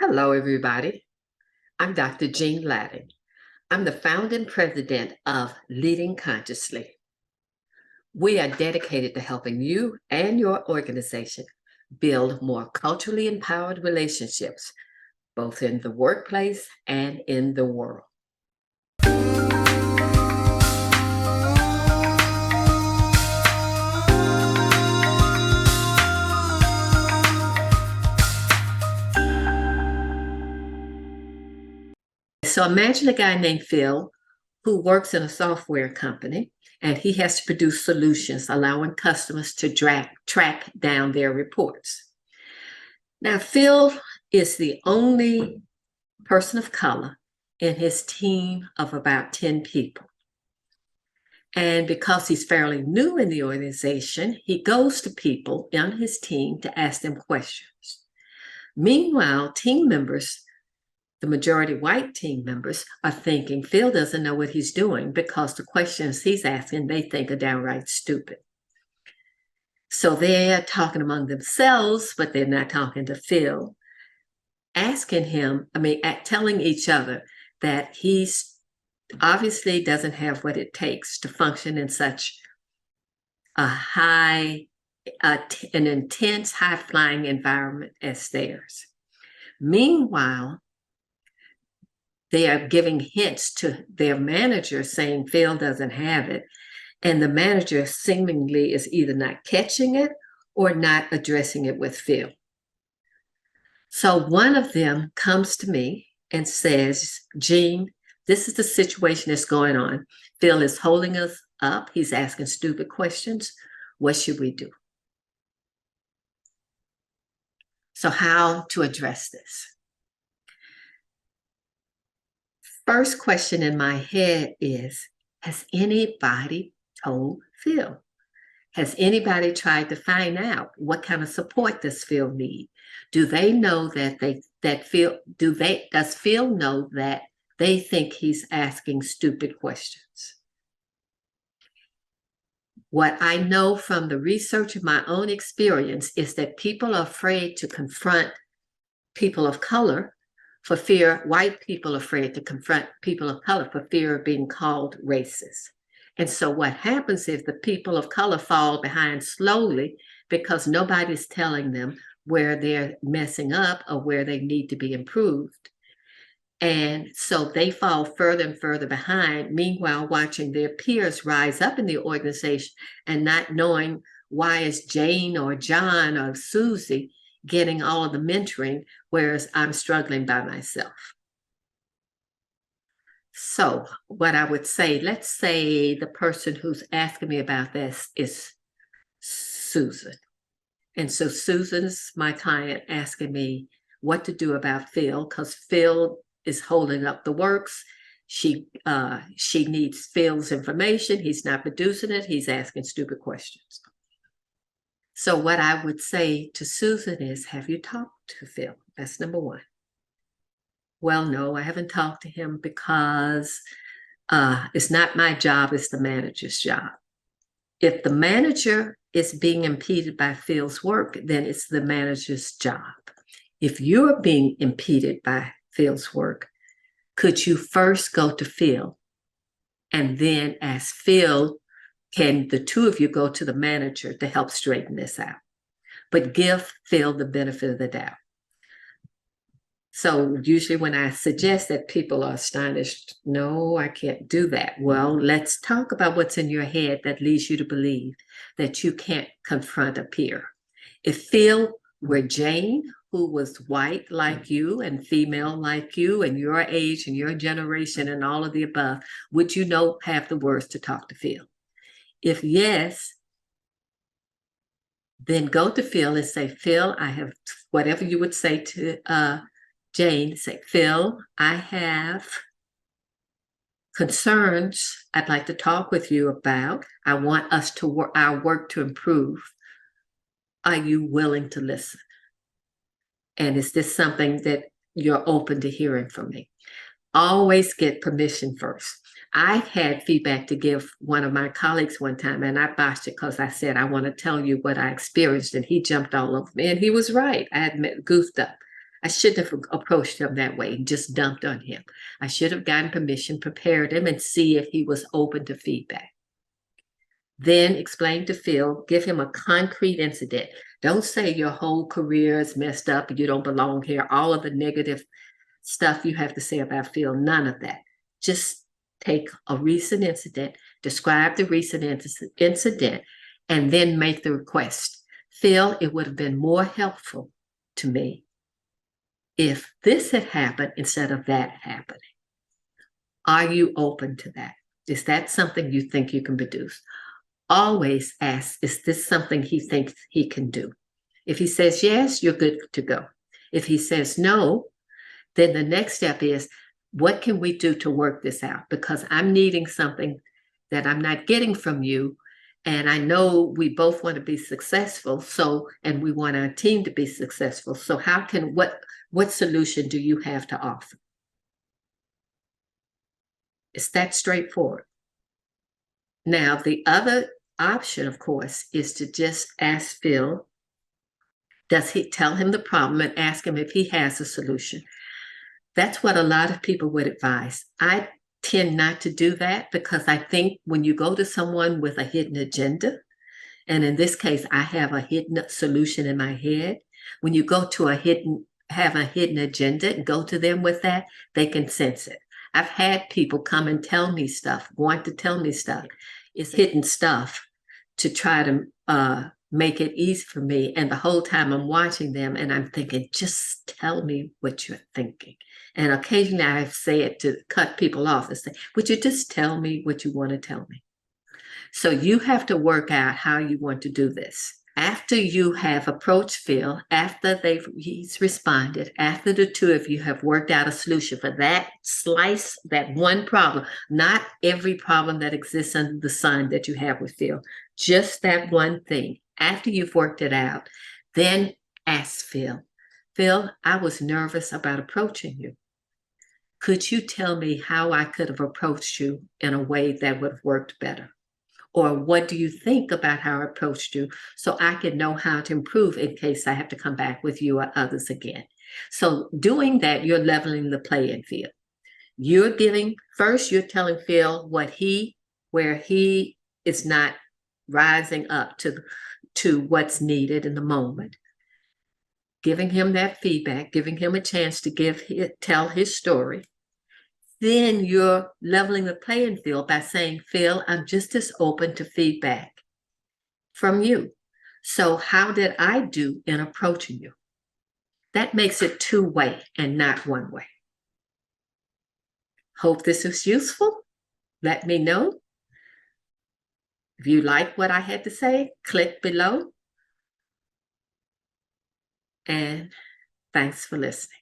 Hello, everybody. I'm Dr. Jean Ladding. I'm the founding president of Leading Consciously. We are dedicated to helping you and your organization build more culturally empowered relationships, both in the workplace and in the world. So imagine a guy named Phil who works in a software company, and he has to produce solutions allowing customers to track down their reports. Now, Phil is the only person of color in his team of about 10 people. And because he's fairly new in the organization, he goes to people on his team to ask them questions. Meanwhile, team members, the majority white team members, are thinking Phil doesn't know what he's doing because the questions he's asking they think are downright stupid. So they're talking among themselves, but they're not talking to Phil, asking him, telling each other that he's obviously doesn't have what it takes to function in such an intense, high-flying environment as theirs. Meanwhile, they are giving hints to their manager saying Phil doesn't have it, and the manager seemingly is either not catching it or not addressing it with Phil. So one of them comes to me and says, Jean, this is the situation that's going on. Phil is holding us up. He's asking stupid questions. What should we do? So how to address this? First question in my head is, has anybody told Phil? Has anybody tried to find out what kind of support does Phil need? Do they know does Phil know that they think he's asking stupid questions? What I know from the research of my own experience is that people are afraid to confront people of color for fear, white people are afraid to confront people of color for fear of being called racist. And so what happens is the people of color fall behind slowly because nobody's telling them where they're messing up or where they need to be improved. And so they fall further and further behind, meanwhile watching their peers rise up in the organization and not knowing why is Jane or John or Susie getting all of the mentoring, whereas I'm struggling by myself. So what I would say, let's say the person who's asking me about this is Susan. And so Susan's my client asking me what to do about Phil, because Phil is holding up the works. She needs Phil's information. He's not producing it. He's asking stupid questions. So what I would say to Susan is, have you talked to Phil? That's number one. Well, no, I haven't talked to him because it's not my job, it's the manager's job. If the manager is being impeded by Phil's work, then it's the manager's job. If you're being impeded by Phil's work, could you first go to Phil and then ask Phil, can the two of you go to the manager to help straighten this out? But give Phil the benefit of the doubt. So usually when I suggest that, people are astonished. No, I can't do that. Well, let's talk about what's in your head that leads you to believe that you can't confront a peer. If Phil were Jane, who was white like you and female like you and your age and your generation and all of the above, would you have the words to talk to Phil? If yes, then go to Phil and say, Phil, I have whatever you would say to Jane, say, Phil, I have concerns I'd like to talk with you about. I want us to our work to improve. Are you willing to listen? And is this something that you're open to hearing from me? Always get permission first. I had feedback to give one of my colleagues one time, and I botched it because I said, I want to tell you what I experienced, and he jumped all over me, and he was right. I had goofed up. I shouldn't have approached him that way and just dumped on him. I should have gotten permission, prepared him, and see if he was open to feedback. Then explain to Phil, give him a concrete incident. Don't say your whole career is messed up and you don't belong here. All of the negative stuff you have to say about Phil, none of that. Just take a recent incident, describe the recent incident, and then make the request. Phil, it would have been more helpful to me if this had happened instead of that happening. Are you open to that? Is that something you think you can produce? Always ask, is this something he thinks he can do? If he says yes, you're good to go. If he says no, then the next step is, what can we do to work this out? Because I'm needing something that I'm not getting from you. And I know we both want to be successful. So, and we want our team to be successful. So what solution do you have to offer? It's that straightforward. Now, the other option, of course, is to just ask Phil, does he tell him the problem and ask him if he has a solution? That's what a lot of people would advise. I tend not to do that because I think when you go to someone with a hidden agenda, and in this case, I have a hidden solution in my head, when you go to have a hidden agenda and go to them with that, they can sense it. I've had people come and tell me stuff, want to tell me stuff. It's hidden stuff to try to make it easy for me. And the whole time I'm watching them and I'm thinking, just tell me what you're thinking. And occasionally I say it to cut people off and say, would you just tell me what you want to tell me? So you have to work out how you want to do this. After you have approached Phil, after he's responded, after the two of you have worked out a solution for that slice, that one problem, not every problem that exists under the sun that you have with Phil, just that one thing. After you've worked it out, then ask Phil, Phil, I was nervous about approaching you. Could you tell me how I could have approached you in a way that would have worked better? Or what do you think about how I approached you so I can know how to improve in case I have to come back with you or others again? So doing that, you're leveling the playing field. You're telling Phil where he is not rising up to what's needed in the moment. Giving him that feedback, giving him a chance to tell his story. Then you're leveling the playing field by saying, Phil, I'm just as open to feedback from you. So how did I do in approaching you? That makes it two-way and not one way. Hope this was useful. Let me know. If you like what I had to say, click below. And thanks for listening.